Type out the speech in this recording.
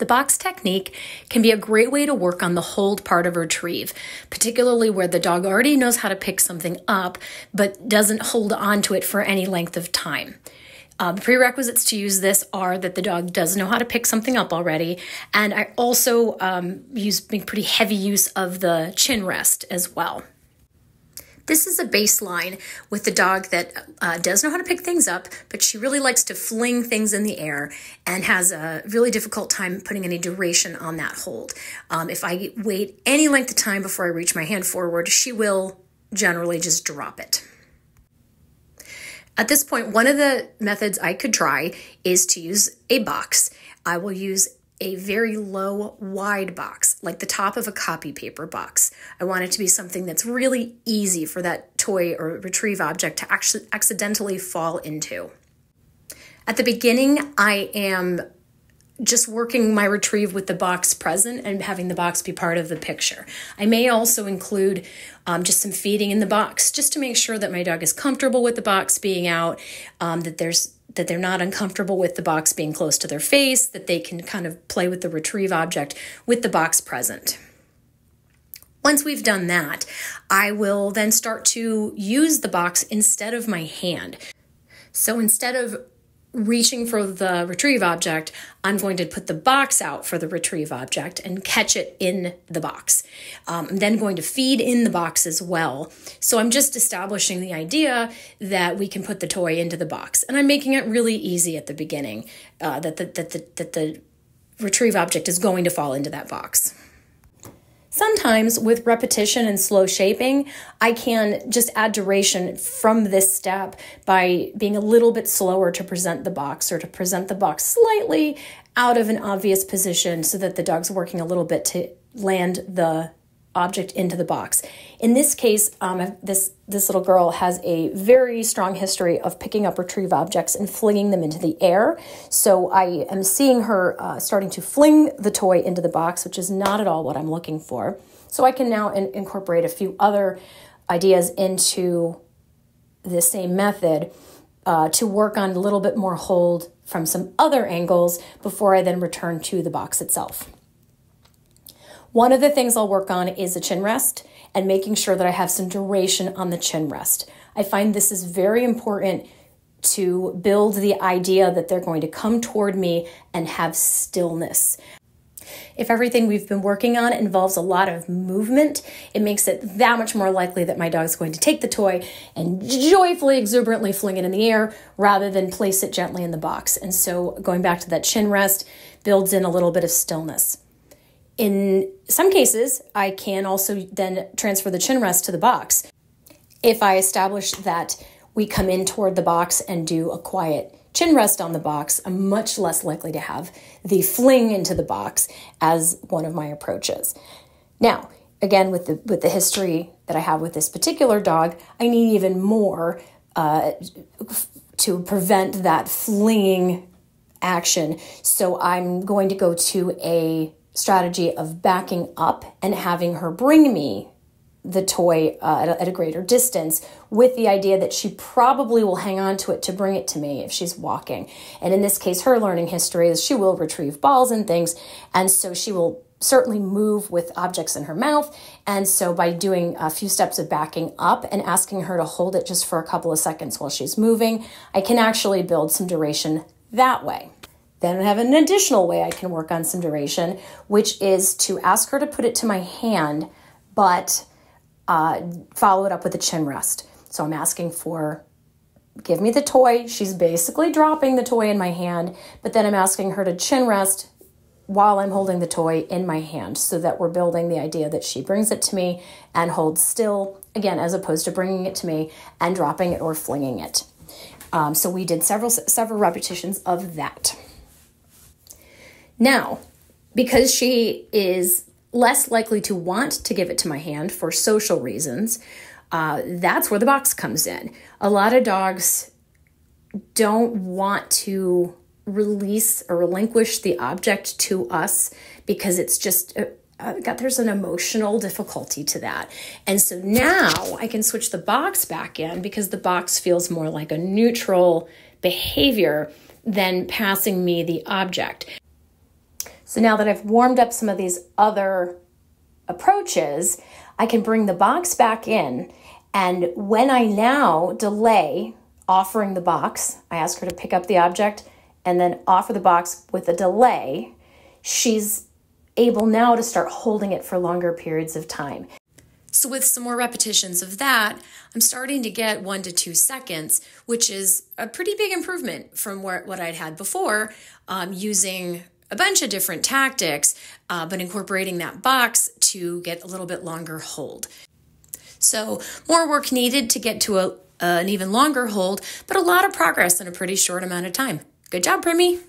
The box technique can be a great way to work on the hold part of retrieve, particularly where the dog already knows how to pick something up, but doesn't hold on to it for any length of time. The prerequisites to use this are that the dog does know how to pick something up already, and I also make pretty heavy use of the chin rest as well. This is a baseline with the dog that does know how to pick things up, but she really likes to fling things in the air and has a really difficult time putting any duration on that hold. If I wait any length of time before I reach my hand forward, she will generally just drop it. At this point, one of the methods I could try is to use a box. I will use a very low, wide box, like the top of a copy paper box. I want it to be something that's really easy for that toy or retrieve object to actually accidentally fall into. At the beginning, I am just working my retrieve with the box present and having the box be part of the picture. I may also include just some feeding in the box, just to make sure that my dog is comfortable with the box being out, that they're not uncomfortable with the box being close to their face, that they can kind of play with the retrieve object with the box present. Once we've done that, I will then start to use the box instead of my hand. So instead of reaching for the retrieve object, I'm going to put the box out for the retrieve object and catch it in the box. I'm then going to feed in the box as well. So I'm just establishing the idea that we can put the toy into the box. And I'm making it really easy at the beginning, that the retrieve object is going to fall into that box. Sometimes with repetition and slow shaping, I can just add duration from this step by being a little bit slower to present the box, or to present the box slightly out of an obvious position so that the dog's working a little bit to land the object into the box. In this case, this little girl has a very strong history of picking up retrieve objects and flinging them into the air. So I am seeing her starting to fling the toy into the box, which is not at all what I'm looking for. So I can now incorporate a few other ideas into the same method to work on a little bit more hold from some other angles before I then return to the box itself. One of the things I'll work on is a chin rest and making sure that I have some duration on the chin rest. I find this is very important to build the idea that they're going to come toward me and have stillness. If everything we've been working on involves a lot of movement, it makes it that much more likely that my dog's going to take the toy and joyfully, exuberantly fling it in the air rather than place it gently in the box. And so going back to that chin rest builds in a little bit of stillness. In some cases, I can also then transfer the chin rest to the box. If I establish that we come in toward the box and do a quiet chin rest on the box, I'm much less likely to have the fling into the box as one of my approaches. Now, again, with the history that I have with this particular dog, I need even more to prevent that flinging action. So I'm going to go to a strategy of backing up and having her bring me the toy at a greater distance, with the idea that she probably will hang on to it to bring it to me if she's walking. And in this case, her learning history is she will retrieve balls and things, and so she will certainly move with objects in her mouth. And so by doing a few steps of backing up and asking her to hold it just for a couple of seconds while she's moving, I can actually build some duration that way. Then I have an additional way I can work on some duration, which is to ask her to put it to my hand, but follow it up with a chin rest. So I'm asking for, give me the toy. She's basically dropping the toy in my hand, but then I'm asking her to chin rest while I'm holding the toy in my hand, so that we're building the idea that she brings it to me and holds still, again, as opposed to bringing it to me and dropping it or flinging it. So we did several repetitions of that. Now, because she is less likely to want to give it to my hand for social reasons, that's where the box comes in. A lot of dogs don't want to release or relinquish the object to us because it's just, there's an emotional difficulty to that. And so now I can switch the box back in because the box feels more like a neutral behavior than passing me the object. So now that I've warmed up some of these other approaches, I can bring the box back in. And when I now delay offering the box, I ask her to pick up the object and then offer the box with a delay, she's able now to start holding it for longer periods of time. So with some more repetitions of that, I'm starting to get 1 to 2 seconds, which is a pretty big improvement from what I'd had before, using a bunch of different tactics, but incorporating that box to get a little bit longer hold. So more work needed to get to an even longer hold, but a lot of progress in a pretty short amount of time. Good job, Primi.